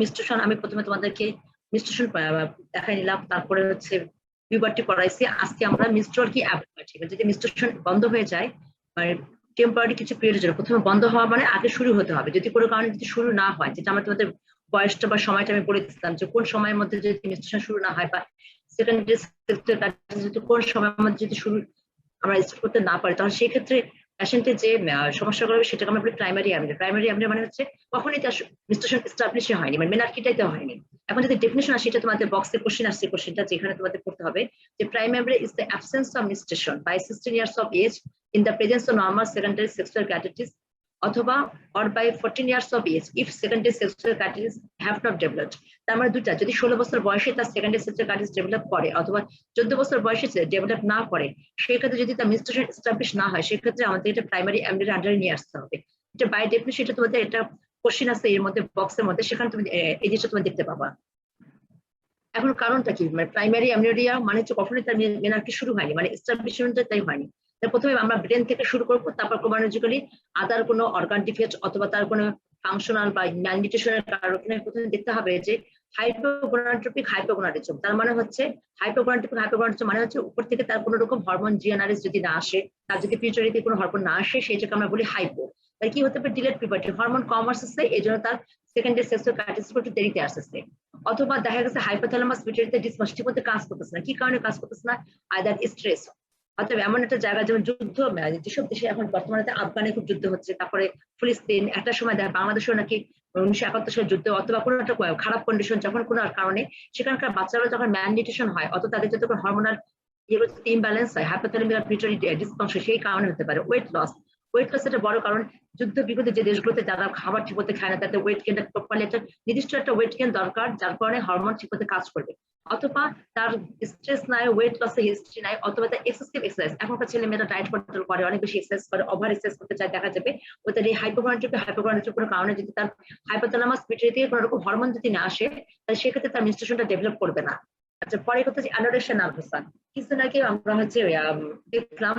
মিস্ট্রেশন আমি প্রথমে তোমাদেরকে মিস্ট্রেশন দেখাই নিলাম, তারপরে হচ্ছে পিউবার্টি করাইছি। আজকে আমরা মিস্ট্রল কি অ্যাবনর্মালিটি, যদি মিস্ট্রেশন বন্ধ হয়ে যায় মানে টেম্পোরারি কিছু পিরিয়ডের জন্য, প্রথমে বন্ধ হওয়া মানে আগে শুরু হতে হবে। যদি কোনো কারণে যদি শুরু না হয়, যেটা আমরা তোমাদের বয়সটা বা সময়টা আমি বলে দিচ্ছিলাম যে কোন সময়ের মধ্যে যদি মেনস্ট্রুয়েশন শুরু না হয় বা সেকেন্ডারি যদি কোন সময়ের মধ্যে যদি শুরু আমরা স্টার্ট করতে না পারি, তাহলে সেই ক্ষেত্রে পেশেন্টের যে সমস্যা করবে সেটাকে আমরা বলি প্রাইমারি অ্যামনিয়া। প্রাইমারি অ্যামনিয়া মানে হচ্ছে কখনোই তার মেনস্ট্রুয়েশন এস্টাবলিশ হয়নি, মানে মেনার্কিটাইতে হয়নি। এখন যদি ডেফিনিশন আসে, সেটা তোমাদের বক্সে কোশ্চেন আসছে, কোশ্চেনটা যেখানে তোমাদের করতে হবে যে primary amenorrhoea is the absence of menstruation by 16 years of age in the presence of normal secondary sexual characteristics অথবা or by 14 years of age if secondary sexual characteristics have not developed। তার মানে দুটা, যদি 16 বছর বয়সে তার secondary sexual characteristics develop করে অথবা 14 বছর বয়সে ডেভেলপ না করে, সেক্ষেত্রে যদি তার মেনস্ট্রুয়েশন এস্টাবলিশ না হয়, সেক্ষেত্রে আমাদের এটা প্রাইমারি অ্যামনিয়ার আন্ডারে নিয়ে আসতে হবে। এটা বাই ডেফিনিশন, এটা তোমাদের এটা কোশ্চেন আছে এর মধ্যে বক্সের মধ্যে, সেখানে তুমি এই জিনিসটা তুমি দেখতে পাবা। এখন কারণটা কি, মানে প্রাইমারি অ্যামনিয়া মানে হচ্ছে কখনোই তার মেনার্কি শুরু হয়নি, মানে এস্টাবলিশমেন্টটা তাই হয়নি। প্রথমে আমরা ব্রেন থেকে শুরু করবো, তারপর ক্রমানুযায়ী আদার কোনো অর্গান ডিফেক্ট অথবা তার কোনো ফাংশনাল বা ম্যালনিউট্রিশনের কারণে প্রথমে দেখতে হবে যে হাইপোগোনাডোট্রপিক হাইপোগোনাডিজম। তার মানে হচ্ছে হাইপোগোনাডোট্রপিক হাইপোগোনাডিজম মানে হচ্ছে উপর থেকে তার কোনো রকম হরমোন জিএনআরএস যদি না আসে, তার যদি পিউটারিতে কোনো হরমোন না আসে, সেটাকে আমরা বলি হাইপো। তাই কি হতে পারে, ডিলেড পিউবার্টি, হরমোন কম আসছে, এই জন্য তার সেকেন্ডারি সেক্সুয়াল ক্যারেক্টারিস্টিক্স একটু দেরিতে আসছে। অথবা দেখা গেছে হাইপোথ্যালামাস পিউটারিতে ডিসফাংশন ঠিক মতো কাজ করতেছে না। কি কারণে কাজ করতেছে না, আইদার স্ট্রেস, অথবা এমন একটা জায়গা যেমন যুদ্ধ, যেসব দেশে এখন বর্তমানে আফগানে খুব যুদ্ধ হচ্ছে, তারপরে ফিলিস্তিন, একটা সময় দেখা বাংলাদেশেও নাকি 1971 সালের যুদ্ধ, অথবা কোনো একটা খারাপ কন্ডিশন যখন কোনো কারণে সেখানকার বাচ্চারা যখন ম্যালনিউট্রিশন হয়, অথবা তাদের যখন হরমোনাল এগুলোতে ইমব্যালেন্স হয়, হাইপোথ্যালামিক পিউটারি ডিসফাংশন, সেই কারণে হতে পারে। ওয়েট লস একটা বড় কারণ। যুদ্ধ বিগত যে দেশগুলোতে যারা খাবার ঠিক মতো খায় না, তাতে ওয়েট গেনটা প্রপারলি একটা নির্দিষ্ট একটা ওয়েট গেন দরকার, যার কারণে হরমোন ঠিক মতো কাজ করবে। অথবা তার স্ট্রেস নাই, ওয়েট লসের হিস্ট্রি নাই, অথবা তার এক্সেসিভ এক্সারসাইজ, এখনকার ছেলে মেয়েরা ডায়েট কন্ট্রোল করে, অনেক বেশি এক্সারসাইজ করে, ওভার এক্সারসাইজ করতে চায়, দেখা যাবে ওদের এই হাইপোগোনাডোট্রপিক কোনো কারণে যদি তার হাইপোথ্যালামাস পিউটারি থেকে কোনো রকম হরমোন যদি না আসে, তাহলে সেক্ষেত্রে তার মেনস্ট্রুয়েশনটা ডেভেলপ করবে না। আচ্ছা, পরে কথা হচ্ছে অ্যানোরেক্সিয়া নার্ভাসা। কিছুদিন আগে আমরা হচ্ছে দেখলাম,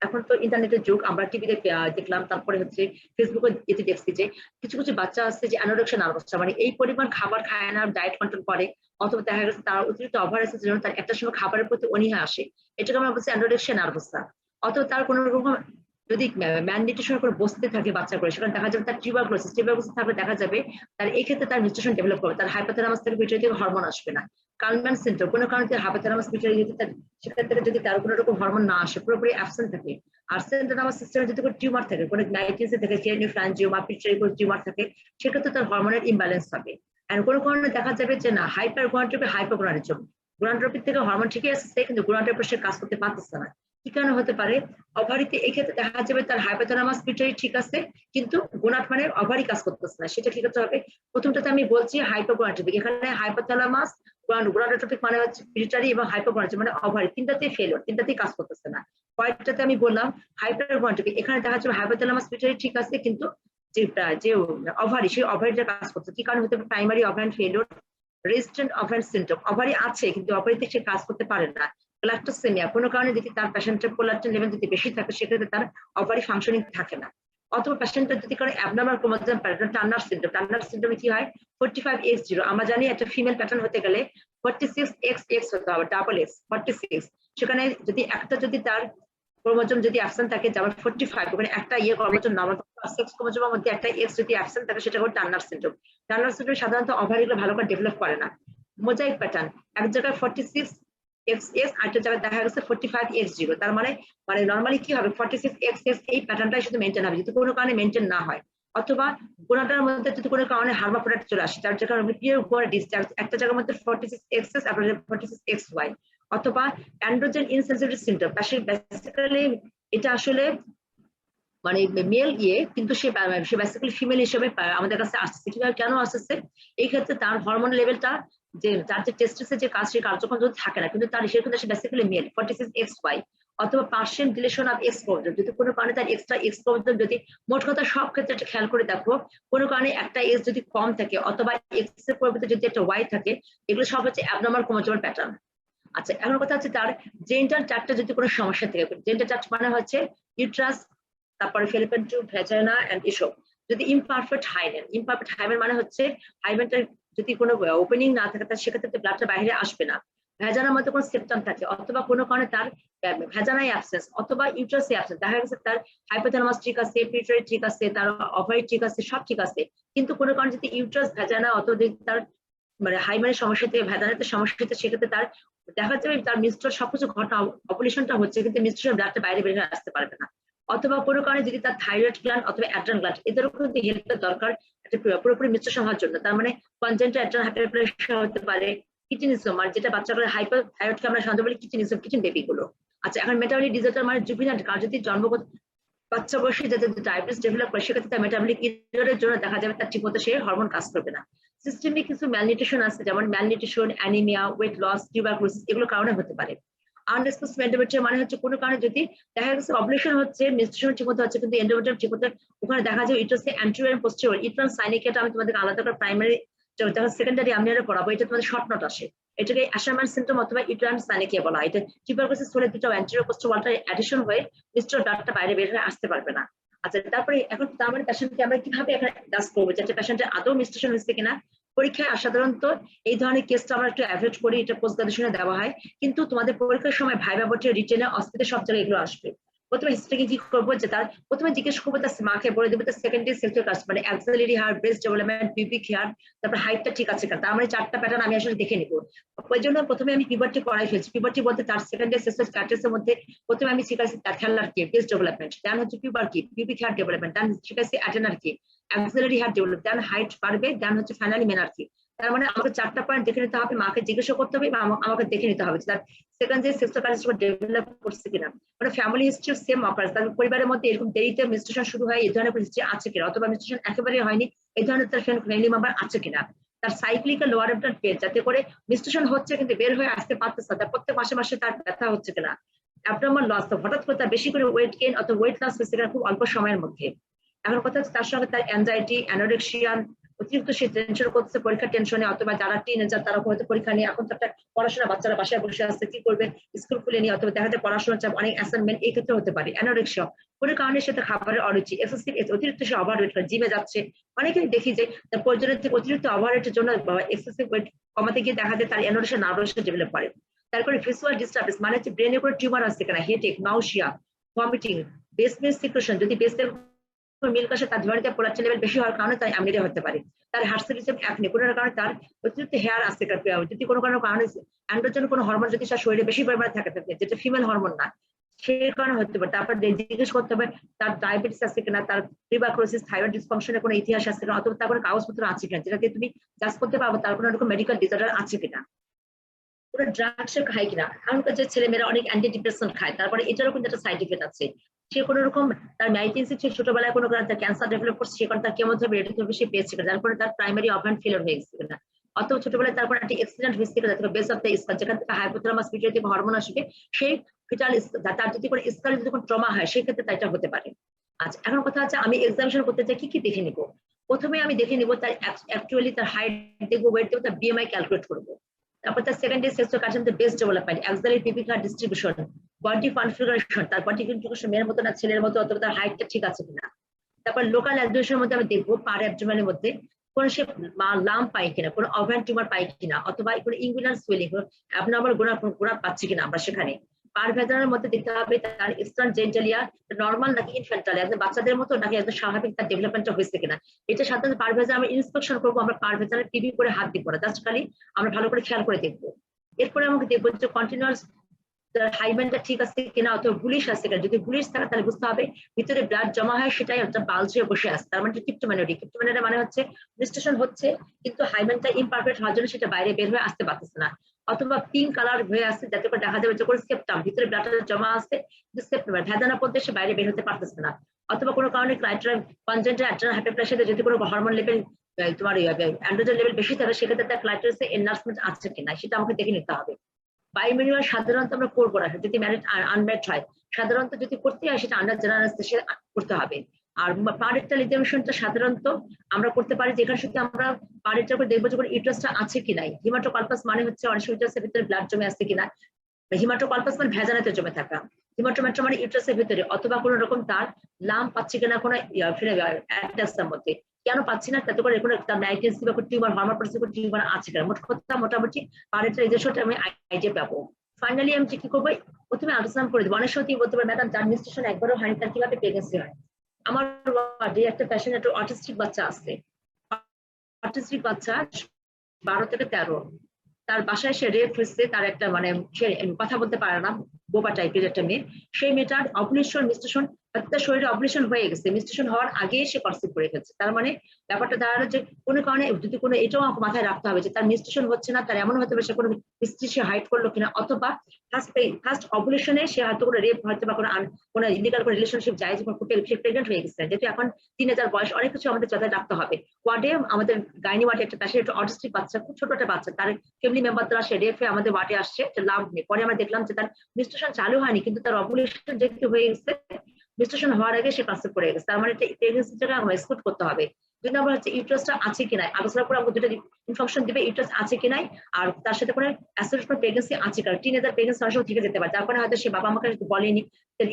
এখন তো ইন্টারনেটের যুগ, আমরা টিভিতে দেখলাম, তারপরে হচ্ছে ফেসবুকে এতে দেখছি যে কিছু কিছু বাচ্চা আছে যে অ্যানোরেক্সিয়া নার্ভাসা, মানে এই পরিমাণ খাবার খায় না, ডায়েট কন্ট্রোল করে, অথবা দেখা গেছে তার অতিরিক্ত ওভার জন্য তার একটা সময় খাবারের প্রতি অনীহা আসে, এটাকে আমরা বলছি অ্যানোরেক্সিয়া নার্ভাসা। অথবা তার কোনো রকম যদি ম্যালনিউট্রিশন করে বসতে থাকে বাচ্চা করে, সেখানে দেখা যাবে তার টিউবারকুলোসিস থাকলে দেখা যাবে তার এই ক্ষেত্রে তার নিউট্রিশন ডেভেলপ করবে, তার হাইপোথ্যালামাস থেকে পিউটারি থেকে হরমোন আসবে না। কালম্যান সিনড্রোম, কোনো কারণে হাইপোথ্যালামাস পিউটারি সেখান থেকে যদি তার কোনো রকম হরমোন না আসে, পুরোপুরি অ্যাবসেন্ট থাকে, আর সেন্ট্রাল নার্ভাস সিস্টেমে যদি কোনো টিউমার থাকে, কোনো গ্লাইটিসে থাকে, ক্রেনিওফ্যারিঞ্জিওমা, পিউটারি কোনো টিউমার থাকে, সেক্ষেত্রে তার হরমোনের ইমব্যালেন্স হবে। আর কোনো কারণে দেখা যাবে যে না, হাইপারগোনাডোট্রপিক হাইপোগোনাডিজম, গোনাডোট্রপিক থেকে হরমোন ঠিকই আসছে, কিন্তু গোনাডোট্রপিক সে কাজ করতে পারতেছে না। কি কারণে হতে পারে, ওভারিতে এক্ষেত্রে দেখা যাবে তার হাইপোথ্যালামাস পিউটারি ঠিক আছে, কিন্তু গোনাড মানে ওভারি কাজ করতেছে না। সেটা ঠিক হতে হবে। প্রথমটাতে আমি বলছি হাইপোগোনাডোট্রপিক, এখানে হাইপোথ্যালামাস, গোনাডোট্রপিক মানে হচ্ছে পিউটারি এবং হাইপোগোনাডোট্রপিক মানে ওভারি, তিনটাতেই ফেলিওর, তিনটাতেই কাজ করতেছে না। পরেরটাতে আমি বললাম হাইপারগোনাডোট্রপিক, এখানে দেখা যাবে হাইপোথ্যালামাস পিউটারি ঠিক আছে, কিন্তু যে ওভারি, সেই ওভারিটা কাজ করছে। কি কারণে হতে পারে, primary ovarian failure, resistant ovarian syndrome, ovary আছে কিন্তু ওভারিতে সে কাজ করতে পারে না। গ্যালাক্টোসেমিয়া, কোনো কারণে যদি তার পেশেন্টের প্রোল্যাকটিন লেভেল যদি বেশি থাকে, সেক্ষেত্রে তার ওভারি ফাংশনিং থাকে না। অথবা পেশেন্টের যদি কারণে অ্যাবনর্মাল ক্রোমোসোম প্যাটার্ন, টার্নার সিনড্রোমে কি হয়, 45X0, আমরা জানি একটা ফিমেল প্যাটার্ন হতে গেলে 46XX হতে হবে, ডাবল এক্স 46। সেখানে যদি একটা যদি তার ক্রোমোসোম যদি অ্যাবসেন্ট থাকে, যেমন 45, ওখানে একটা ক্রোমোসোম না, সেক্স ক্রোমোসোমের মধ্যে একটা এক্স যদি অ্যাবসেন্ট থাকে, সেটা হলো টার্নার সিনড্রোম। টার্নার সিনড্রোম সাধারণত ওভারিগুলো ভালো করে ডেভেলপ করে না। মোজাইক প্যাটার্ন, এক জায়গায় 46XX, আরেকটা জায়গায় দেখা গেছে 45X0, তার মানে নর্মালি কি হবে, 46XX এই প্যাটার্নটাই শুধু মেনটেন হবে, যদি কোনো কারণে মেনটেন না হয়। অথবা গোনাটার মধ্যে যদি কোনো কারণে হার্মাফ্রোডিট চলে আসে, তার কারণে পিওর গোনাডিস, একটা জায়গার মধ্যে 46XX, 46XY। অথবা অ্যান্ড্রোজেন ইনসেনসিটিভ সিনড্রোম, বেসিক্যালি এটা আসলে মানে মেল কিন্তু সে বেসিক্যালি ফিমেল হিসেবে আমাদের কাছে আসছে। কিভাবে, কেন আসছে, এই ক্ষেত্রে তার হরমোন লেভেলটা, যে তার যে টেস্টিসের যে কাজ, সেই কার্যক্রম যদি থাকে না, কিন্তু তার হিসেবে সে বেসিক্যালি মেল, 46XY। অথবা partial deletion of X chromosome, যদি কোনো কারণে তার এক্সট্রা এক্স ক্রোমোসোম, যদি মোট কথা সব ক্ষেত্রে একটা খেয়াল করে দেখো, কোনো কারণে একটা এক্স যদি কম থাকে, অথবা এক্স এর পরিবর্তে যদি একটা ওয়াই থাকে, এগুলো সব হচ্ছে অ্যাবনর্মাল ক্রোমোসোমের প্যাটার্ন। আচ্ছা, এখন কথা হচ্ছে তার জেনিটাল চার্টে যদি কোনো সমস্যা থাকে, জেনিটাল চার্ট মানে হচ্ছে ইউট্রাস, তারপরে ফেলোপিয়ান টিউব, ভ্যাজাইনা এন্ড এসব যদি ইমপারফেক্ট হাইমেন, ইমপারফেক্ট হাইমেন মানে হচ্ছে হাইমেনটার যদি কোনো ওপেনিং না থাকে তার সেক্ষেত্রে ব্লাডটা বাইরে আসবে না, ভেজানার মধ্যে কোনো সেপ্টাম থাকে অথবা কোনো কারণে তার ভেজানাই অ্যাবসেন্স অথবা ইউট্রাসে অ্যাবসেন্স, দেখা গেছে তার হাইপোথ্যালামাস ঠিক আছে, পিটুইটারি ঠিক আছে, তার ওভারি ঠিক আছে, সব ঠিক আছে, কিন্তু কোনো কারণে যদি ইউট্রাস ভেজানা অথবা যদি তার মানে হাইমেনের সমস্যা থেকে ভেজানাতে সমস্যা হচ্ছে, সেক্ষেত্রে তার দেখা যাবে তার মিস্টার সবকিছু ঘটনা অপারেশনটা হচ্ছে কিন্তু মিস্টার ব্লাডটা বাইরে বের হয়ে আসতে পারবে না। অথবা কোনো কারণে যদি তার থাইরয়েড গ্ল্যান্ড অথবা অ্যাড্রান গ্ল্যান্ড এদেরও কিন্তু হেল্পের দরকার একটা পুরোপুরি মিশ্রণ হওয়ার জন্য, তার মানে কনজেন্টাল অ্যাড্রান হাইপারপ্লেশিয়া হতে পারে, কিচেনিজম মানে যেটা বাচ্চাদের হাইপার থাইরয়েডকে আমরা সাধারণত বলি কিচেনিজম, কিচেন বেবি গুলো। আচ্ছা, এখন মেটাবলিক ডিসঅর্ডার মানে জুভিনাইল, কার যদি জন্মগত বাচ্চা বয়সে যাতে ডায়াবেটিস ডেভেলপ করে সেক্ষেত্রে তার মেটাবলিক ইররের জন্য দেখা যাবে তার ঠিকমতো সে হরমোন কাজ করবে না। সিস্টেমিক কিছু ম্যালনিউট্রিশন আছে, যেমন malnutrition, anaemia, weight loss, tuberculosis, এগুলো কারণে হতে পারে। আনরেসপন্সিভ এন্ডোমেট্রিয়াম মানে হচ্ছে কোনো কারণে যদি দেখা গেছে অবলেশন হচ্ছে, মেনস্ট্রুয়েশন ঠিকমতো হচ্ছে কিন্তু এন্ডোমেট্রিয়াম ঠিকমতো, ওখানে দেখা যায় ইউটারাসে অ্যান্টেরিয়র এন্ড পোস্টেরিয়র ইউট্রাস সাইনিকেটা আমি তোমাদের আলাদা করে প্রাইমারি যখন সেকেন্ডারি আমি পড়াবো, এটা তোমাদের শর্ট নোট আসে, এটাকে অ্যাশারম্যান সিনড্রোম অথবা ইউট্রাস সাইনিকিয়া বলা হয়। এটা টিউবারকুলোসিস হলে দুটো অ্যান্টেরিয়র পোস্টেরিয়র ওয়ালটা অ্যাডিশন হয়ে মিস্টার ডাক্তারটা বাইরে বের হয়ে আসতে পারবে না। আচ্ছা, তারপরে এখন তার মানে পেশেন্টকে আমরা কিভাবে এখানে ডাস করবো যাতে পেশেন্টের আদৌ মিস্টেশন হয়েছে কিনা। পরীক্ষায় সাধারণত এই ধরনের কেসটা আমরা একটু অ্যাভয়েড করি, এটা পোস্ট গ্রাজুয়েশনে দেওয়া হয়, কিন্তু তোমাদের পরীক্ষার সময় ভাইবা বোর্ডে রিটেনে অস্পিতে সব জায়গায় এগুলো আসবে। প্রথমে হিস্ট্রিকে কি করবো যে তার প্রথমে জিজ্ঞেস করবো তার মাকে বলে দেবে তার সেকেন্ডারি সেক্সুয়াল কাজ মানে অ্যাক্সিলারি হার, ব্রেস্ট ডেভেলপমেন্ট, পিউবিক হেয়ার, তারপর হাইটটা ঠিক আছে কিনা, তার মানে 4টা প্যাটার্ন আমি আসলে দেখে নিবো। ওই জন্য প্রথমে আমি পিউবার্টি করাই ফেলছি। পিউবার্টি বলতে তার সেকেন্ডারি সেক্সুয়াল ক্যারেক্টারিস্টিক্স এর মধ্যে প্রথমে আমি শিখাইছি তার খেলার কি, ব্রেস্ট ডেভেলপমেন্ট, দেন হচ্ছে পিউবার কি, পিউবিক হেয়ার ডেভেলপমেন্ট, দেন শিখাইছি অ্যাডেনার কি, অ্যাক্সিলারি হার ডেভেলপ, দেন হাইট বাড়বে, দেন হচ্ছে ফাইনালি মেনার কি। তার মানে আমাকে 4টা পয়েন্ট দেখে নিতে হবে, মাকে জিজ্ঞাসা করতে হবে বা আমাকে দেখে নিতে হবে তার সেকেন্ডারি সেক্সুয়াল কারেক্টারিস্টিক্স ডেভেলপ করছে কিনা, মানে ফ্যামিলি হিস্ট্রি সেম অকার্স, তার পরিবারের মধ্যে এরকম দেরিতে মেনস্ট্রুয়েশন শুরু হয় এই ধরনের হিস্ট্রি আছে কিনা, অথবা মেনস্ট্রুয়েশন একেবারে হয়নি এই ধরনের তার ফ্যামিলি মেম্বার আছে কিনা, তার সাইক্লিক্যাল লোয়ার অ্যাবডোমিনাল পেন যাতে করে মেনস্ট্রুয়েশন হচ্ছে কিন্তু বের হয়ে আসতে পারতেছে না, তার প্রত্যেক মাসে মাসে তার ব্যথা হচ্ছে কিনা, অ্যাবডোমিনাল লস, হঠাৎ করে তার বেশি করে ওয়েট গেইন অথবা ওয়েট লস হচ্ছে কিনা খুব অল্প সময়ের মধ্যে। এখন কথা হচ্ছে তার সঙ্গে তার অ্যাংজাইটি, অ্যানোরেক্সিয়া, অতিরিক্ত সে টেনশন করছে পরীক্ষা টেনশনে, অথবা যারা টিনেজার তারা হয়তো পরীক্ষা নিয়ে এখন তো একটা পড়াশোনা, বাচ্চারা বাসায় বসে আসছে কি করবে, স্কুল খুলে নিয়ে অথবা দেখা যায় পড়াশোনার চাপ, অনেক অ্যাসাইনমেন্ট, এই ক্ষেত্রে হতে পারে অ্যানোরেক্সিয়া, কোনো কারণে সাথে খাবারের অরুচি, এক্সেসিভ অতিরিক্ত সে ওভারওয়েট করে জিমে যাচ্ছে, অনেকেই দেখি যে তার প্রয়োজনের থেকে অতিরিক্ত ওভারওয়েটের জন্য এক্সেসিভ ওয়েট কমাতে গিয়ে দেখা যায় তার অ্যানোরেক্সিয়া নার্ভাসনেস ডেভেলপ করে। তারপরে ভিজুয়াল ডিস্টার্বেন্স মানে হচ্ছে ব্রেনে করে টিউমার আসছে কিনা, headache, নাউসিয়া, vomiting, base milk secretion, যদি বেসের মিল্ক আসে তার ধরনের প্রোলাকটিন লেভেল বেশি হওয়ার কারণে তার অ্যামনিরিয়া হতে পারে। তার হার্সিলিজম অ্যাকনে, কোনো কারণে তার অতিরিক্ত হেয়ার আসছে, যদি কোনো কারণে অ্যান্ড্রোজেন কোনো হরমোন যদি তার শরীরে বেশি পরিমাণে থাকে যেটা ফিমেল হরমোন না সেই কারণে হতে পারে। তারপর জিজ্ঞেস করতে হবে তার ডায়াবেটিস আছে কিনা, তার টিউবারকুলোসিস, থাইরয়েড ডিসফাংশনের কোনো ইতিহাস আছে কিনা, অথবা তার কোনো কাগজপত্র আছে কিনা যেটাকে তুমি জাজ করতে পারবো তার কোনো রকম মেডিকেল ডিসঅর্ডার আছে কিনা, কোনো ড্রাগস খায় কিনা। এখনকার যে ছেলেমেয়েরা অনেক অ্যান্টি ডিপ্রেসেন্ট খায়, তারপরে এটারও কিন্তু একটা সাইড ইফেক্ট আছে, সে কোনো রকম তার ম্যারিটেন্সি ছোটবেলায় কোনো তার ক্যান্সার ডেভেলপ করছে, সে কারণে তার কেমোথেরাপি, রেডিওথেরাপি সে পেয়েছে, যার ফলে তার প্রাইমারি অর্গান ফেলিয়ার হয়ে গেছে কিনা, অথবা ছোটবেলায় তারপর একটা এক্সিডেন্ট হয়েছে কিনা, যাতে বেস অফ দ্য স্কাল যেখান থেকে হাইপোথ্যালামাস পিটুইটারি থেকে হরমোন আসবে, সেই ফিটাল তার যদি কোনো স্কালে যদি কোনো ট্রমা হয় সেই ক্ষেত্রে এটা হতে পারে। আচ্ছা, এখন কথা হচ্ছে আমি এক্সামিনেশন করতে চাই কি দেখে নিব। প্রথমে আমি দেখে নিব তার অ্যাকচুয়ালি তার হাইট দেখবো, ওয়েট দেখবো, তার বিএমআই ক্যালকুলেট করবো। তারপর তার secondary sexual characteristics breast development, axillary pubic hair distribution, body configuration, তার বডি কনফিগারেশন মেয়ের মতো না ছেলের মতো, অথবা তার হাইটটা ঠিক আছে কিনা। তারপর লোকাল অ্যাবডোমিনের মধ্যে আমি দেখবো পার অ্যাবডোমিনের মধ্যে কোন সে লাম্প পাই কিনা, কোনো ওভান টিউমার পাই কিনা, অথবা কোনো ইনগুলার সুয়েলিং, অ্যাবনর্মাল গোড়া পাচ্ছি কিনা আমরা সেখানে। পার ভেজানের মধ্যে দেখতে হবে তার ইস্টার্ন জেন্টালিয়া নর্মাল নাকি ইনফ্যান্টালিয়া, একদম বাচ্চাদের মতো নাকি একদম স্বাভাবিক তার ডেভেলপমেন্টটা হয়েছে কিনা। এটা সাধারণত পার ভেজার আমরা ইন্সপেকশন করবো, আমরা পার ভেজানের টিভি করে হাত দিব না, জাস্ট খালি আমরা ভালো করে খেয়াল করে দেখবো। এরপরে আমাকে দেখবো যে কন্টিনিউয়াস হাইমেনটা ঠিক আছে কিনা, অথবা বুলিশ আছে কিনা। যদি বুলিশ থাকে তাহলে বুঝতে হবে ভিতরে ব্লাড জমা হয়, সেটাই একটা বাল্জ হয়ে বসে আছে, তার মানে ক্রিপ্টোমেনোরি। ক্রিপ্টোমেনোরি মানে হচ্ছে মেনস্ট্রুয়েশন হচ্ছে কিন্তু হাইমেনটা ইমপারফেক্ট হওয়ার জন্য সেটা বাইরে বের হয়ে আসতে পারতেছে না, অথবা পিঙ্ক কালার হয়ে আসছে যাতে করে দেখা যাবে যে কোনো সেপ্টাম ভিতরে ব্লাডটা জমা আছে কিন্তু সেপ্টাম ভেজানা পড়তে সে বাইরে বের হতে পারতেছে না, অথবা কোনো কারণে কনজেন্টাল অ্যাড্রেনাল হাইপারপ্লেশিয়াতে যদি কোনো হরমোন লেভেল তোমার অ্যান্ড্রোজেন লেভেল বেশি থাকে সেক্ষেত্রে তার ক্লাইটোরিসে এনলার্জমেন্ট আছে কিনা সেটা আমাকে দেখে নিতে হবে। বায়োমেনুয়াল সাধারণত আমরা করবো না, যদি ম্যারিড আনম্যারিড হয় সাধারণত যদি করতে হয় সেটা আন্ডার জেনারেল করতে হবে। আর পারেক্টাল এক্সামিনেশনটা সাধারণত আমরা করতে পারি যেখানে শুধু আমরা পারেক্টাল করে দেখবো যে কোনো ইউটারাসটা আছে কি নাই। হিমাটোকালপাস মানে হচ্ছে অনেক ইউটারাসের ভিতরে ব্লাড জমে আছে কিনা, হিমাটোকালপাস মানে ভেজানাতে জমে থাকা, হিমাটোমেট্রা মানে ইউট্রাসের ভিতরে, অথবা কোনো রকম তার লাম পাচ্ছে কিনা কোনো অ্যাটাক্সের মধ্যে, কেন পাচ্ছি না, তাতে করে কোনো তার ম্যাগনেসি বা টিউমার হরমোন প্রসেসিং টিউমার আছে কিনা, মোট কথা মোটামুটি প্যারেন্টাল রেজাল্ট আমি আইডিয়া পাবো। ফাইনালি আমি কি করবো, প্রথমে আলোচনা করে দেবো। অনেক সময় বলতে পারে ম্যাডাম যার মেনস্ট্রুয়েশন একবারও হয়নি তার কিভাবে প্রেগন্যান্সি হয়। আমার ওয়ার্ডে একটা পেশেন্ট, একটা অটিস্টিক বাচ্চা আছে, অটিস্টিক বাচ্চা 12 থেকে 13, তার বাসায় সে রেপ হয়েছে, তার একটা মানে সে কথা বলতে পারে না, বোবা টাইপের একটা মেয়ে। সেই মেয়েটার অবলিশন মিস্টেশন, তার শরীরে অবলিশন হয়ে গেছে, মিস্টেশন হওয়ার আগে সে কনসিভ করে ফেলছে। তার মানে ব্যাপারটা দাঁড়ালো যে কোনো কারণে যদি কোনো, এটাও আমাকে মাথায় রাখতে হবে যে তার মিস্টেশন হচ্ছে না, তার এমন হতে পারে সে কোনো স্ত্রী সে হাইড করলো কিনা, অথবা ফার্স্ট অবলিশনে সে হয়তো কোনো রেপ হয়তো বা কোনো ইলিগাল কোনো রিলেশনশিপ যায়, যখন সে প্রেগনেন্ট হয়ে গেছে, যেহেতু এখন 3000 বয়স, অনেক কিছু আমাদের যাতে রাখতে হবে। ওয়ার্ডে আমাদের গাইনি ওয়ার্ডে একটা পেশেন্ট, একটা অটিস্টিক বাচ্চা, খুব ছোট একটা বাচ্চা, তার ফ্যামিলি মেম্বার দ্বারা সে রেপ হয়ে আমাদের ওয়ার্ডে আসছে, লাভ নেই। পরে আমরা দেখলাম যে তার মিস্টেশন চালু হয়নি, কিন্তু তার অবলিশন যেহেতু হয়ে গেছে, মিস্টেশন হওয়ার আগে সে কনসিভ করে গেছে। তার মানে প্রেগনেন্সিটাকে আমরা এক্সক্লুড করতে হবে। দুই নম্বর হচ্ছে ইউট্রাসটা আছে কিনা, আলোচনা করে আমাকে দুটো ইনফরমেশন দিবে, ইউট্রাস আছে কিনাই, আর তার সাথে কোনো অ্যাসোসিয়েটেড প্রেগনেন্সি আছে কিনা। টিনেজার প্রেগনেন্সি অনেক সময় থেকে যেতে পারে, যার কারণে হয়তো সে বাবা আমাকে বলেনি,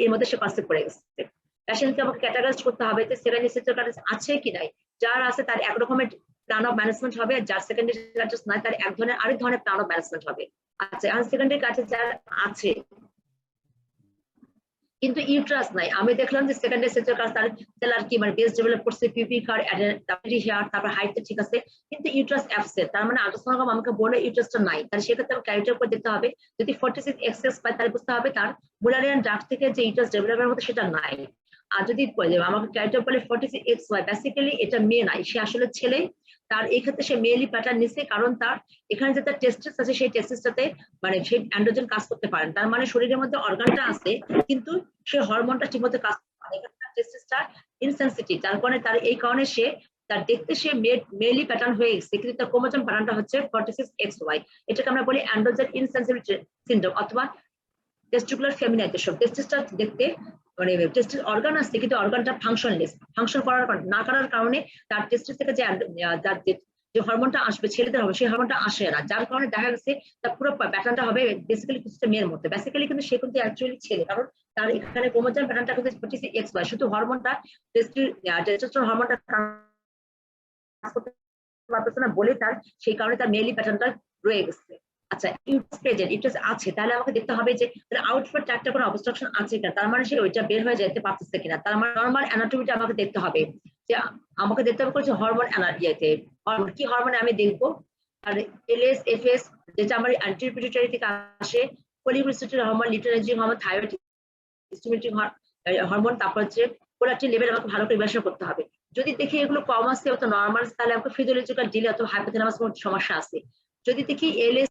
এর মধ্যে সে কনসিভ করে গেছে। পেশেন্টকে আমাকে ক্যাটাগরাইজ করতে হবে যে সেকেন্ডারি স্টেজ আছে কি নাই। যার আছে তার এক রকমের প্ল্যান অফ ম্যানেজমেন্ট হবে, যার সেকেন্ডারি স্টেজ নাই তার এক ধরনের আরেক ধরনের প্ল্যান অফ ম্যানেজমেন্ট হবে। আচ্ছা, এখন সেকেন্ডারি কাছে যার আছে কিন্তু ইউট্রাস নাই, আমি দেখলাম যে সেকেন্ডারি স্টেজের কাছে তার সেলার কি মানে বেস ডেভেলপ করছে, পিপি কার হেয়ার, তারপর হাইটটা ঠিক আছে, কিন্তু ইউট্রাস অ্যাবসেন্ট। তার মানে আল্ট্রাসাউন্ড আমাকে বলে ইউট্রাসটা নাই, তাহলে সেক্ষেত্রে আমি ক্যারিটার উপর দেখতে হবে। যদি 46 এক্সেস পাই তাহলে বুঝতে হবে তার মুলারিয়ান ড্রাগ থেকে যে ইউট্রাস ডেভেলপের মতো সেটা নাই। আর যদি আমাকে ক্যারিটার বলে 46 এক্স ওয়াই, বেসিক্যালি এটা মেয়ে নাই, সে আসলে ছেলে। তার এই ক্ষেত্রে সে মেয়েলি প্যাটার্ন নিচ্ছে, কারণ তার এখানে যে তার টেস্টিস আছে সেই টেস্টিসটাতে মানে সেই অ্যান্ড্রোজেন কাজ করতে পারেন। তার মানে শরীরের মধ্যে অর্গানটা আছে কিন্তু সে হরমোনটা ঠিকমতো কাজ করে না, টেস্টিসটা ইনসেনসিটিভ, যার কারণে তার এই কারণে সে তার দেখতে সে মেলি প্যাটার্ন হয়ে গেছে, কিন্তু তার ক্রোমোজোম প্যাটার্নটা হচ্ছে 46XY। এটাকে আমরা বলি অ্যান্ড্রোজেন ইনসেনসিটিভ সিনড্রোম অথবা টেস্টিকুলার ফেমিনাইজেশন। টেস্টিসটা দেখতে মানে টেস্টিস অর্গান আছে কিন্তু অর্গানটা ফাংশনলেস, ফাংশন করার না করার কারণে তার টেস্টিস থেকে যে হরমোনটা আসবে ছেলেদের হবে, সেই হরমোনটা আসে না, যার কারণে দেখা গেছে তার পুরো প্যাটার্নটা হবে বেসিক্যালি কিছুটা মেয়ের মধ্যে। বেসিক্যালি কিন্তু সে কিন্তু অ্যাকচুয়ালি ছেলে, কারণ তার এখানে ক্রোমোজোম প্যাটার্নটা কিন্তু 46XY, শুধু হরমোনটা টেস্টোস্টেরন হরমোনটা কাজ করতে পারতেছে না বলে তার সেই কারণে তার মেলি প্যাটার্নটা রয়ে গেছে। আচ্ছা, ইউট্রাস আছে, তাহলে আমাকে দেখতে হবে যে আউটফুট ট্র্যাক্টে কোনো অবস্ট্রাকশন আছে কিনা, তার মানে সে ওইটা বের হয়ে যেতে পারতেছে কিনা। তার মানে নরমাল অ্যানাটমিটা আমাকে দেখতে হবে, যে আমাকে দেখতে হবে হচ্ছে হরমোন ইয়েতে হরমোন কি হরমোনে আমি দেখবো। আর এলএস এফএস যেটা আমার অ্যান্টিরিয়র পিটুইটারি থেকে আসে, পলিপ্রিস্টিটিউড hormone, lutein hormone, thyroid stimulating hormone, তারপর হচ্ছে প্রোলাকটিন লেভেল আমাকে ভালো করে বিবেচনা করতে হবে। যদি দেখি এগুলো কম আছে অথবা নর্মাল, তাহলে আমাকে ফিজিওলজিক্যাল ডিলে অথবা হাইপোথ্যালামাস সমস্যা আছে। যদি দেখি এলএস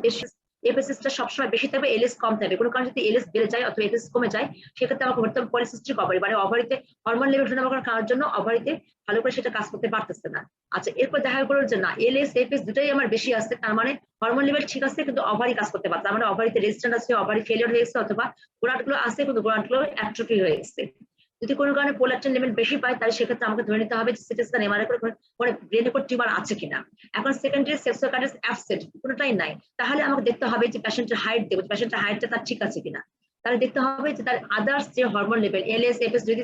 বেশি, এফএসএসটা সবসময় বেশি থাকবে, এলএস কম থাকবে, কোনো কারণে যদি এলএস বেড়ে যায় অথবা এফএস কমে যায়, সেক্ষেত্রে আমাকে করতে হবে পলিসিস্টিক ওভারি, মানে ওভারিতে হরমোন লেভেল ওঠানামা করার জন্য ওভারিতে ভালো করে সেটা কাজ করতে পারতেছে না। আচ্ছা, এরপর দেখা গেল যে না এলএস এফএস দুটাই আমার বেশি আসছে, তার মানে হরমোন লেভেল ঠিক আছে কিন্তু ওভারি কাজ করতে পারছে, মানে ওভারিতে রেজিস্ট্যান্ট আছে, ওভারি ফেলিয়ার হয়ে গেছে, অথবা গোনাডগুলো আছে কিন্তু গোনাডগুলো অ্যাট্রফি হয়ে গেছে। যদি কোনো কারণে প্রোলাকটিন লেভেল বেশি পায় তাহলে সেক্ষেত্রে আমাকে ধরে নিতে হবে সিটি স্ক্যান এমআরআই করে ব্রেনে কোনো টিউমার আছে কিনা। এখন সেকেন্ডারি সেক্সুয়াল কার্ডিয়াস অ্যাবসেন্ট, কোনোটাই নাই, তাহলে আমাকে দেখতে হবে যে পেশেন্টের হাইট দেবো, পেশেন্টের হাইটটা তার ঠিক আছে কিনা। তাহলে দেখতে হবে যে তার আদার্স যে হরমোন লেভেল এলএস এফএস যদি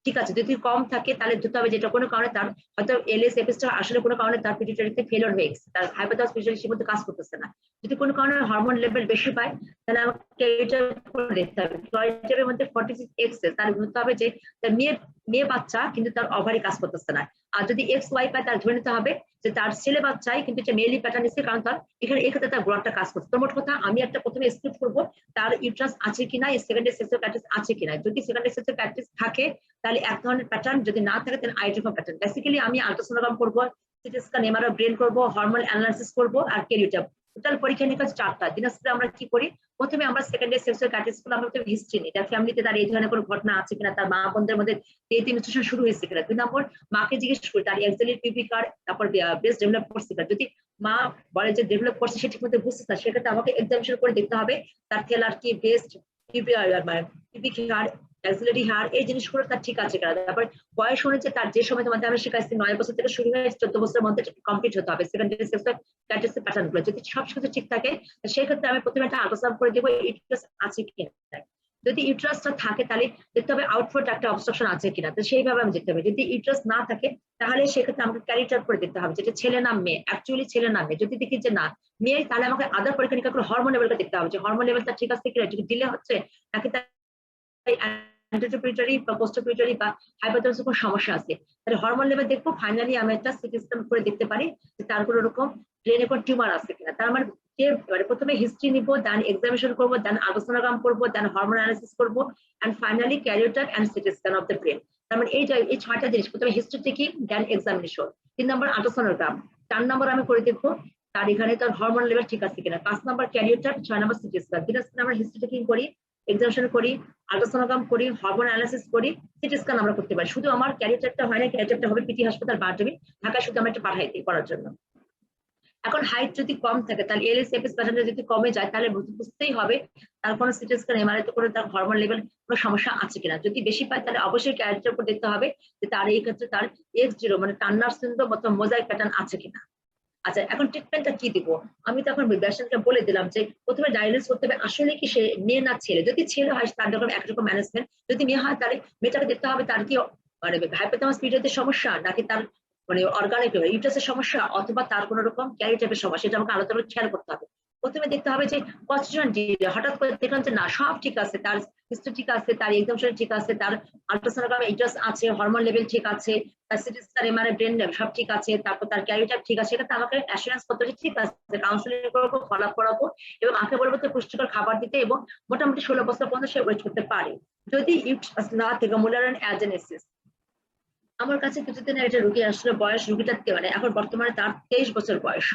ঠিক আছে, যদি কম থাকে তাহলে ধরতে হবে যেটা কোনো কারণে তার হয়তো এলএস এফএসটা আসলে কোনো কারণে তার পিটুইটারিতে ফেলিওর হয়ে গেছে, তার হাইপোথ্যালামাস পিটুইটারি মধ্যে কাজ করতেছে না। যদি কোনো কারণে হরমোন লেভেল বেশি পায় তাহলে আমাকে এইটার দেখতে হবে, ক্রাইটেরিয়ার মধ্যে 46XS, তাহলে বুঝতে হবে যে তার মেয়ে বাচ্চা কিন্তু তার ওভারি কাজ করতেছে না। আর যদি XY পায় তাহলে ধরে নিতে হবে যে তার ছেলে বাচ্চাই কিন্তু মেলি প্যাটার্ন নিচ্ছে, কারণ তার এখানে এক্ষেত্রে তার গোড়াটা কাজ করছে। তো মোট কথা আমি একটা প্রথমে এক্সক্লুড করবো তার ইউট্রাস আছে কিনা, সেকেন্ডারি সেক্সুয়াল প্যাটার্ন আছে কিনা। যদি সেকেন্ডারি সেক্সুয়াল প্যাটার্ন থাকে তাহলে এক ধরনের প্যাটার্ন, যদি না থাকে তাহলে আইডেন্টিফাই প্যাটার্ন। বেসিক্যালি আমি আল্ট্রাসোনোগ্রাম করবো, সিটি স্ক্যান এমআরআই ব্রেন করবো, হরমোন অ্যানালাইসিস করবো, আর ক্যারিওটাইপ। টোটাল পরীক্ষা নিকাশ 4টা। দিনাজপুরে আমরা কি করি, প্রথমে আমরা সেকেন্ডারি সেক্সুয়াল প্যাটার্ন গুলো আমরা হিস্ট্রি নিই, তার ফ্যামিলিতে তার এই ধরনের কোনো ঘটনা আছে কিনা, তার মা বোনদের মধ্যে মেনস্ট্রুয়েশন শুরু হয়েছে কিনা। 2 নম্বর মাকে জিজ্ঞেস করি তার এক্সিলারি পিপি কার্ড, তারপর ব্রেস্ট ডেভেলপ করছে কিনা। যদি মা বলে যে ডেভেলপ করছে সে ঠিক মতো বুঝছে না, সেক্ষেত্রে আমাকে এক্সামিনেশন করে দেখতে হবে তার থেলার কি ব্রেস্ট পিপি কার্ড অ্যাক্সিলারি হার এই জিনিসগুলো তার ঠিক আছে কিনা, তারপর বয়স অনুযায়ী তার যে সময় তোমাদের আমি শিখাইছি 9 বছর থেকে শুরু হয়ে 14 বছরের মধ্যে কমপ্লিট হতে হবে সেকেন্ডারি সেক্সুয়াল ক্যারেক্টারিস্টিক প্যাটার্ন গুলো। যদি সবকিছু ঠিক থাকে সেই ক্ষেত্রে আমি প্রথমে একটা আল্ট্রাসাউন্ড করে দেবো ইউটেরাস আছে কিনা। যদি ইউটেরাসটা থাকে তাহলে দেখতে হবে আউটফ্লোট একটা অবস্ট্রাকশন আছে কিনা, তো সেইভাবে আমি দেখতে হবে। যদি ইউটেরাস না থাকে তাহলে সেক্ষেত্রে আমাকে ক্যারিটার করে দিতে হবে, যেটা ছেলে না মেয়ে, অ্যাকচুয়ালি ছেলে না মেয়ে। যদি দেখি যে না মেয়ে, তাহলে আমাকে আদার পরীক্ষা নিরীক্ষা করে হরমোন লেভেলটা দেখতে হবে, যে হরমোন লেভেলটা ঠিক আছে কিনা, যদি ডিলে হচ্ছে নাকি অ্যান্টিপিউটারি বা পোস্টোপিউটারি বা হাইপোথ্যালামাসে কোনো সমস্যা আছে, তাহলে হরমোন লেভেল দেখবো। ফাইনালি আমি একটা সিটি স্ক্যান করে দেখতে পারি যে তার কোনো রকম ব্রেনে কোনো টিউমার আছে কিনা। তার মানে প্রথমে হিস্ট্রি নিবো, দেন এক্সামিনেশন করবো, দেন আল্ট্রাসোনোগ্রাম করবো, দেন হরমোন অ্যানালিসিস করবো, and finally karyotype and CT scan of the brain. তার মানে এই 6টা জিনিস, প্রথমে হিস্ট্রি টেকিং, দেন এক্সামিনেশন, 3 নম্বর আল্ট্রাসোনোগ্রাম, 4 নম্বর আমি করে দেখবো তার এখানে তার হরমোন লেভেল ঠিক আছে কিনা, 5 নম্বর ক্যারিওটাইপ, 6 নম্বর সিটি স্ক্যান। 3 আমরা হিস্ট্রি টেকিং করি, এক্সামিনেশন করি, আল্ট্রাসোনোগ্রাম করি, হরমোন অ্যানালিসিস করি, সিটি স্ক্যান আমরা করতে পারি। শুধু আমার ক্যারিওটাইপটা হয় না, ক্যারিওটাইপটা হবে পিটি হাসপাতাল বারডবি ঢাকায়, শুধু আমরা একটা পাঠাই দিই করার জন্য। এখন হাইট যদি কম থাকে তাহলে এলএস এফএস প্যাটার্নটা যদি কমে যায় তাহলে বুঝতেই হবে তার কোনো সিটি স্ক্যান এমআরআই তে করে তার হরমোন লেভেল কোনো সমস্যা আছে কিনা। যদি বেশি পায় তাহলে অবশ্যই ক্যারিওটাইপ উপর দেখতে হবে যে তার এই ক্ষেত্রে তার X0 মানে টার্নার সিনড্রোম অথবা মোজাইক প্যাটার্ন আছে কিনা। আচ্ছা, এখন ট্রিটমেন্টটা কি দিব? আমি তখন পেশেন্টকে বলে দিলাম যে প্রথমে ডায়াগনোস করতে হবে আসলে কি সে মেয়ে না ছেলে। যদি ছেলে হয় তার যখন একরকম ম্যানেজমেন্ট, যদি মেয়ে হয় তাহলে মেয়েটাকে দেখতে হবে তার কি মানে হাইপোথ্যালামাস পিরিয়ডের সমস্যা, নাকি তার মানে অর্গানিক ইউটারাসের সমস্যা, অথবা তার কোনো রকম ক্যারিটাইপের সমস্যা, সেটা আমাকে আলাদা করে খেয়াল করতে হবে। প্রথমে দেখতে হবে যে কনস্টিটিউশন হঠাৎ করে দেখলাম যে না সব ঠিক আছে, তার হিস্ট্রি ঠিক আছে, তার এক্সামিনেশন ঠিক আছে, তার আল্ট্রাসোনোগ্রাম ইউটারাস আছে, হরমোন লেভেল ঠিক আছে, তার সিটি স্ক্যান এমআরআই ব্রেন সব ঠিক আছে, তারপর তার ক্যারিটাইপ ঠিক আছে, সেটা আমাকে অ্যাসুরেন্স করতে হবে ঠিক আছে, কাউন্সিলিং করবো, ফলো আপ করাবো, এবং আমাকে বলবো যে পুষ্টিকর খাবার দিতে, এবং মোটামুটি 16 বছর পর্যন্ত সে ওয়েট করতে পারে। যদি ইউটারাস না থেকে মুলারেন অ্যাজেনেসিস, আমার কাছে কিছুদিন একটা রুগী আসলে বয়স রুগীটা মানে এখন বর্তমানে তার 23 বছর বয়স,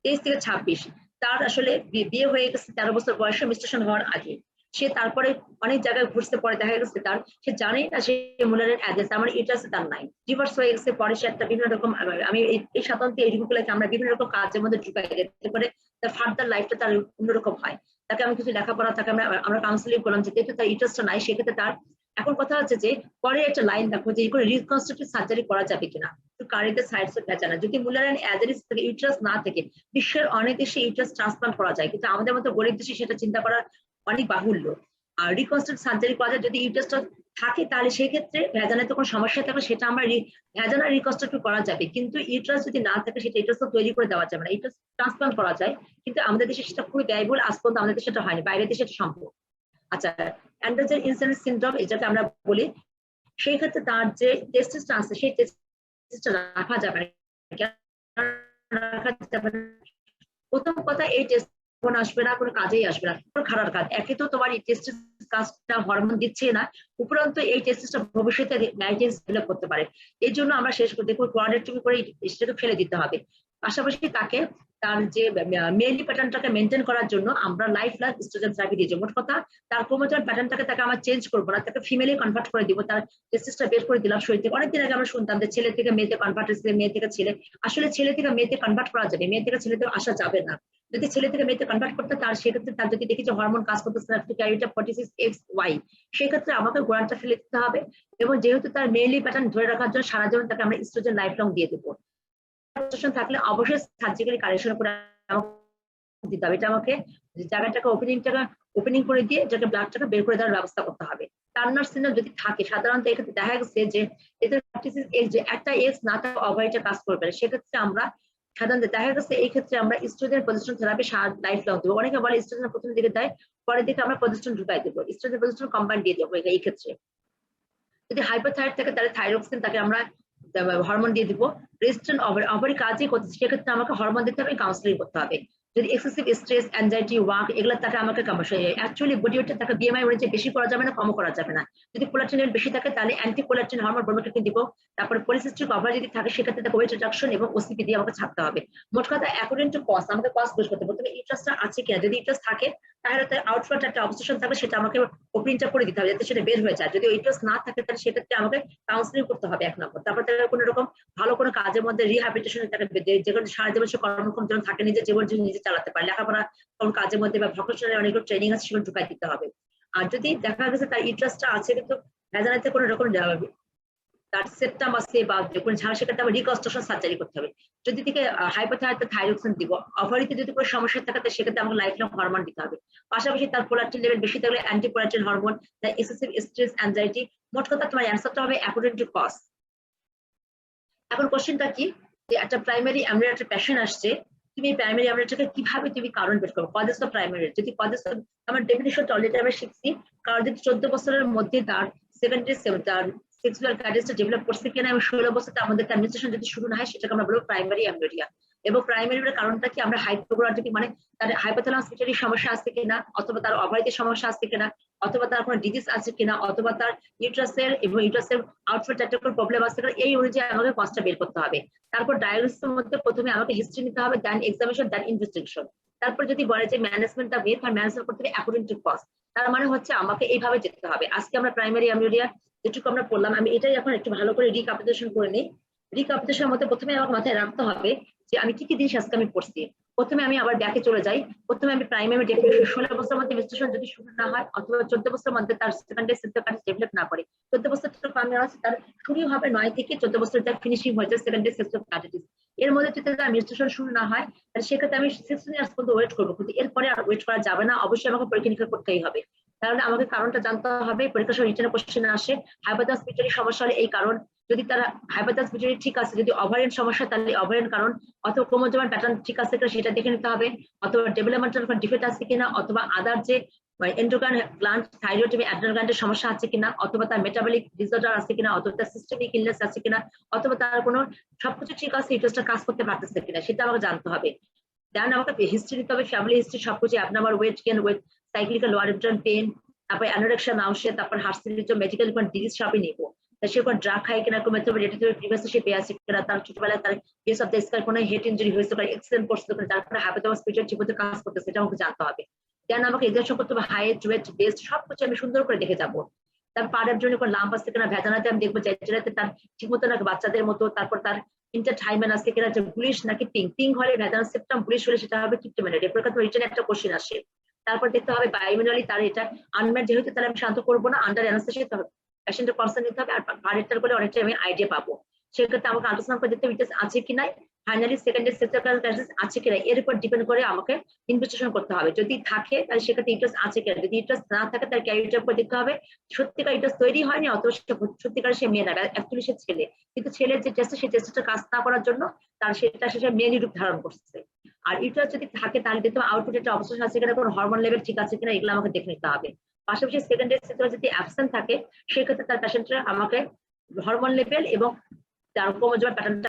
23 থেকে 26, তার আসলে বিয়ে হয়ে গেছে 13 বছর বয়সে মেনস্ট্রুয়েশন হওয়ার আগে। সে তারপরে অনেক জায়গায় ঘুরতে, পরে দেখা গেছে তার সে জানেই না সে মুলারের অ্যাড্রেস, আমার ইউটারাস তার নাই, ডিভোর্স হয়ে গেছে। পরে সে একটা বিভিন্ন রকম, আমি এই সাধারণত এই রোগগুলোকে আমরা বিভিন্ন রকম কাজের মধ্যে ঢুকাই যেতে পারে, তার ফার্দার লাইফটা তার অন্যরকম হয়। তাকে আমি কিছু লেখাপড়া, তাকে আমরা কাউন্সিলিং করলাম যে যেহেতু তার ইউটারাসটা নাই, সেক্ষেত্রে তার এখন কথা হচ্ছে যে পরে একটা লাইন দেখো যে করে রিকনস্ট্রাকটিভ সার্জারি করা যাবে কিনা, তো কারেন্ট সাইডস এর জানা। যদি মুলারেন অ্যাজেরিস থেকে ইউটারাস না থেকে বিশ্বের অনেক দেশে ইউটারাস ট্রান্সপ্লান্ট করা যায়, কিন্তু আমাদের মতো গরিব দেশে সেটা চিন্তা করা অনেক বাহুল্য। আর রিকনস্ট্রাকটিভ সার্জারি করা যায় যদি ইউটারাসটা থাকে, তাহলে সেই ক্ষেত্রে ভেজানাতে কোনো সমস্যা থাকলে সেটা আমরা ভেজানা রিকনস্ট্রাকটিভ করা যাবে, কিন্তু ইউটারাস যদি না থাকে সেটা ইউটারাস তৈরি করে দেওয়া যাবে না। ইউটারাস ট্রান্সপ্লান্ট করা যায়, কিন্তু আমাদের দেশে সেটা খুবই ব্যয়বহুল, আজ পর্যন্ত আমাদের দেশে সেটা হয়নি, বাইরের দেশে এটা সম্ভব। আচ্ছা, অ্যান্ড্রোজেন ইনসিডেন্স সিনড্রোম যেটাকে আমরা বলি, সেই ক্ষেত্রে তার যে টেস্টিসটা আছে সেই টেস্টিসটা রাখা যাবে না। প্রথম কথা, এই টেস্ট আসবে না, কোনো কাজেই আসবে না, খারাপ কাজ। একে তো তোমার এই টেস্টিস কাজটা হরমোন দিচ্ছে না, উপরন্তু এই টেস্টিসটা ভবিষ্যতে নাইটেন্স ডেভেলপ করতে পারে। এই জন্য আমরা শেষ করে দেখবো কোয়াড্রেক্টমি করে সেটাকে ফেলে দিতে হবে। পাশাপাশি তাকে তার যে মেইলি প্যাটার্নটাকে মেনটেন করার জন্য আমরা লাইফ লাইফ স্ট্রোজেন থেরাপি দিয়েছি। মোট কথা তার ক্রোমোজোম প্যাটার্নটাকে তাকে আমরা চেঞ্জ করবো না, তাকে ফিমেলে কনভার্ট করে দিব, তার টেস্টিসটা বের করে দিলাম শরীর থেকে। অনেকদিন আগে আমরা শুনতাম যে ছেলে থেকে মেয়েতে কনভার্ট হয়েছে, মেয়ে থেকে ছেলে, আসলে ছেলে থেকে মেয়েতে কনভার্ট করা যাবে, মেয়ে থেকে ছেলেতে আসা যাবে না। যদি ছেলে থেকে মেয়েতে কনভার্ট করতে, তার সেক্ষেত্রে তার যদি দেখি যে হরমোন কাজ করতেছে না, ক্যারিটা 46XY, সেক্ষেত্রে আমাকে গোড়ানটা ফেলে দিতে হবে, এবং যেহেতু তার মেইলি প্যাটার্ন ধরে রাখার জন্য সারা জীবন তাকে আমরা ইস্ট্রোজেন লাইফ লং দিয়ে দেবো। থাকলে অবশ্যই সার্জিক্যালি কারেকশন করে দিতে হবে। এটা আমাকে জায়গাটাকে ওপেনিং করে দিয়ে এটাকে ব্লাডটাকে বের করে দেওয়ার ব্যবস্থা করতে হবে। টার্নার সিনড্রোম যদি থাকে, সাধারণত এক্ষেত্রে দেখা গেছে যে এতে একটা এক্স না থাকা ওভারিটা কাজ করবে, সেক্ষেত্রে আমরা সাধারণত দেখা গেছে এই ক্ষেত্রে আমরা oestrogen progesterone therapy lifelong দেবো। অনেকে বলে ইস্ট্রোজেন প্রথম দিকে দেয়, পরের দিকে আমরা প্রজেস্টেরন ঢুকাই দেবো, ইস্ট্রোজেন প্রজেস্টেরন কম্বাইন দিয়ে দেবো এই ক্ষেত্রে। যদি হাইপারথাইরয়েড থাকে তাহলে থাইরক্সিন, তাকে আমরা হরমোন দিয়ে দিব। রেজিস্ট্যান্ট ওভারি কাজই করতেছে, সেক্ষেত্রে আমাকে হরমোন দিতে হবে, কাউন্সিলিং করতে হবে। যদি এক্সেসিভ স্ট্রেস, অ্যাংজাইটি, ওয়ার্ক, এগুলো তাকে আমাকে অ্যাকচুয়ালি বডি ওয়েটটা তাকে বিএমআই অনুযায়ী বেশি করা যাবে না, কমও করা যাবে না। যদি প্রোলাকটিন বেশি থাকে তাহলে অ্যান্টি প্রোলাকটিন হরমোন ব্রোমোক্রিন দিব। তারপরে পলিসিস্টিক ওভারি যদি থাকে সেক্ষেত্রে তাকে ওয়েট রিডাকশন এবং ওসিপি দিয়ে আমাকে ছাড়তে হবে। মোট কথা অ্যাকর্ডিং টু কস্ট আমাকে কস্ট বুঝ করতে হবে। তবে ইন্টারেস্টটা আছে কিনা, যদি ইন্টারেস্ট থাকে তাহলে তার আউটফ্লোট একটা অবস্ট্রাকশন থাকবে, সেটা আমাকে ওপেনটা করে দিতে হবে যাতে সেটা বের হয়ে যায়। যদি ইন্টারেস্ট না থাকে তাহলে সেক্ষেত্রে আমাকে কাউন্সিলিং করতে হবে 1 নম্বর। তারপর তার কোনো রকম ভালো কোনো কাজের মধ্যে রিহ্যাবিলিটেশন, তাকে যেগুলো সারা জীবন সে কর্মক্ষম যেন থাকে, নিজের জীবন নিজে চালাতে পারে, লেখাপড়া কোন কাজের মধ্যে বা ভকেশনাল অনেকগুলো ট্রেনিং আছে সেগুলো ঢুকাই দিতে হবে। আর যদি দেখা গেছে তার ইন্টারেস্টটা আছে কিন্তু ভেজানাতে কোনো রকম তার সেপ্টাম আছে বা কোনো ঝাড়, সেক্ষেত্রে আবার রিকনস্ট্রাকশন সার্জারি করতে হবে। যদি থেকে হাইপোথাইরয়েডিজম দিব, ওভারিতে যদি কোনো সমস্যা থাকে সেক্ষেত্রে আমাকে লাইফ লং হরমোন দিতে হবে। পাশাপাশি তার প্রোল্যাকটিন লেভেল বেশি থাকলে অ্যান্টিপ্রোল্যাকটিন হরমোন, তার এক্সেসিভ স্ট্রেস অ্যাংজাইটি। মোট কথা তোমার অ্যান্সারটা হবে অ্যাকর্ডিং টু কজ। এখন কোশ্চেনটা কি, যে একটা প্রাইমারি অ্যামরিয়ার একটা পেশেন্ট আসছে, তুমি প্রাইমারি অ্যামরিয়ারটাকে কিভাবে তুমি কারণ বের করো, কজেস অফ প্রাইমারি। যদি কজেস, আমার ডেফিনিশন অলরেডি আমরা শিখছি, কারণ যদি 14 বছরের মধ্যে তার সেকেন্ডারি তার সেক্সুয়াল ক্যারিয়ারটা ডেভেলপ করছে কিনা এবং 16 বছরতে আমাদের তার মেনস্ট্রুয়েশন যদি শুরু না হয়, সেটাকে আমরা বলবো প্রাইমারি অ্যামরিয়া। এবং প্রাইমারি কারণটা কি, আমরা হাইপোগোনাড্রোপিক মানে তার হাইপোথ্যালামাস পিটুইটারি সমস্যা আছে কিনা, অথবা তার ওভারিতে সমস্যা আছে কিনা, অথবা তার কোনো ডিজিজ আছে কিনা, অথবা তার ইউট্রাসের এবং ইউট্রাসের আউটফ্লোর একটা কোনো প্রবলেম আছে কিনা, এই অনুযায়ী আমাকে কজটা বের করতে হবে। তারপর ডায়াগনোসিসের মধ্যে প্রথমে আমাকে হিস্ট্রি নিতে হবে, দেন এক্সামিনেশন, দেন ইনভেস্টিগেশন। তারপর যদি বলে যে ম্যানেজমেন্ট দা ওয়ে, তার ম্যানেজমেন্ট করতে হবে অ্যাকর্ডিং টু কজ। তার মানে হচ্ছে আমাকে এইভাবে যেতে হবে। আজকে আমরা প্রাইমারি অ্যামরিয়া যেটুকু আমরা পড়লাম, আমি এটাই এখন একটু ভালো করে রিক্যাপিটুলেশন করে নিই। রিক্যাপিটুলেশনের মধ্যে প্রথমে আমাকে মাথায় রাখতে হবে যে আমি কি কি জিনিস আজকে আমি পড়ছি। প্রথমে আমি আবার ব্যাকে চলে যাই। প্রথমে আমি প্রাইমারি ডেফিনেশন, 16 বছরের মধ্যে মেনস্ট্রুয়েশন যদি শুরু না হয়, অথবা 14 বছরের মধ্যে তার সেকেন্ডারি সেক্সুয়াল কানেক্ট ডেভেলপ না করে, 14 বছর আমি আছে তার শুরু হবে 9 থেকে 14 বছর তার ফিনিশিং হয়েছে সেকেন্ডারি সেক্সুয়াল কানেক্ট। এর মধ্যে যদি তার মেনস্ট্রুয়েশন শুরু না হয়, তাহলে সেক্ষেত্রে আমি 16 ইয়ার্স পর্যন্ত ওয়েট করবো, কিন্তু এরপরে আর ওয়েট করা যাবে না, অবশ্যই আমাকে পরীক্ষা নিরীক্ষা করতেই হবে। তাহলে আমাকে কারণটা জানতে হবে। পরীক্ষা সময় রিটেন কোশ্চেন আসে, হাইপোথ্যালামাস পিটুইটারি সমস্যা হলে এই কারণ, যদি তারা হাইপোথ্যালামাস পিটুইটারি ঠিক আছে, যদি ওভারিয়ান সমস্যা তাহলে ওভারিয়ান কারণ, অথবা ক্রোমোজোমাল প্যাটার্ন ঠিক আছে কিনা সেটা দেখে নিতে হবে, অথবা ডেভেলপমেন্টাল ডিফেক্ট আছে কিনা, অথবা আদার যে এন্ডোক্রাইন গ্ল্যান্ড, থাইরয়েড এবং অ্যাড্রিনাল গ্ল্যান্ডের সমস্যা আছে কিনা, অথবা তার মেটাবলিক ডিসঅর্ডার আছে কিনা, অথবা তার সিস্টেমিক ইলনেস আছে কিনা, অথবা তার কোনো সবকিছু ঠিক আছে, ইউটারাসটা কাজ করতে পারতেছে কিনা, সেটা আমাকে জানতে হবে। দেন আমাকে হিস্ট্রি নিতে হবে, ফ্যামিলি হিস্ট্রি সবকিছু, abnormal weight gain, weight cyclical lower abdomen pain, তারপর অ্যানোরেক্সিয়া নাউসিয়া, তারপর হার্সিলিজম, মেডিকেল কোন ডিজিজ সবই নিব। সে কোন ড্রাগ খায় কিনা, কোন প্রিভিয়াসলি সে পেয়ে আছে কিনা, তার ছোটবেলায় তার কেস অফ দ্য স্কাই কোনো হেড ইনজুরি হয়েছে, এক্সিডেন্ট করছে, তারপরে হাইপোথ্যালামাস পিটুইটারি ঠিক মতো কাজ করতেছে, এটা আমাকে জানতে হবে। দেন আমাকে এক্সামিনেশন করতে হবে, হাইট, ওয়েট, বেস্ট সবকিছু আমি সুন্দর করে দেখে যাবো। তার পাড়ের জন্য কোন লাম্প আছে কিনা, ভেজানাতে আমি দেখবো যেটাতে তার ঠিক মতো নাকি বাচ্চাদের মতো, তারপর তার ইন্টারথাইমেন আছে কিনা, যে ব্লুইশ নাকি পিঙ্ক, পিঙ্ক হলে ভেজানা, সেপ্টাম ব্লুইশ হলে সেটা হবে ক্রিপ্টোমেনাইট। এরপর রিটেন একটা কোশ্চেন আসে। তারপর দেখতে হবে বায়োমিনালি তার এটা আনম্যাট যেহেতু, তাহলে আমি শান্ত করবো না, আন্ডার অ্যানাস্থেসিয়া পেশেন্টের কনসার্ন নিতে হবে। আর বারেরটার করে অনেকটা আমি আইডিয়া পাবো। সেক্ষেত্রে আমাকে আল্ট্রাসাউন্ড করে দেখতে হবে আছে কি নাই, ফাইনালি সেকেন্ডারি সেক্সুয়াল ক্রাইসিস আছে কিনা, এর উপর ডিপেন্ড করে আমাকে ইনভেস্টিগেশন করতে হবে। যদি থাকে তাহলে সেক্ষেত্রে ইউটারাস আছে কিনা, যদি ইউটারাস না থাকে তাহলে ক্যারিয়ারটার উপর দেখতে হবে সত্যিকার ইউটারাস তৈরি হয়নি, অথবা সত্যিকার সে মেয়ে না, অ্যাকচুয়ালি সে ছেলে, কিন্তু ছেলের যে টেস্ট, সেই টেস্টটা কাজ না করার জন্য তার সেটা শেষে মেয়ে রূপ ধারণ করছে। আর ইউটারাস যদি থাকে তাহলে দেখতে হবে আউটপুট একটা অবস্থা আছে কিনা, কোনো হরমোন লেভেল ঠিক আছে কিনা, এগুলো আমাকে দেখে নিতে হবে। পাশাপাশি সেকেন্ডারি সেক্সুয়াল যদি অ্যাবসেন্ট থাকে, সেক্ষেত্রে তার পেশেন্টরা আমাকে হরমোন লেভেল এবং তার ক্রোমোজোমাল প্যাটার্নটা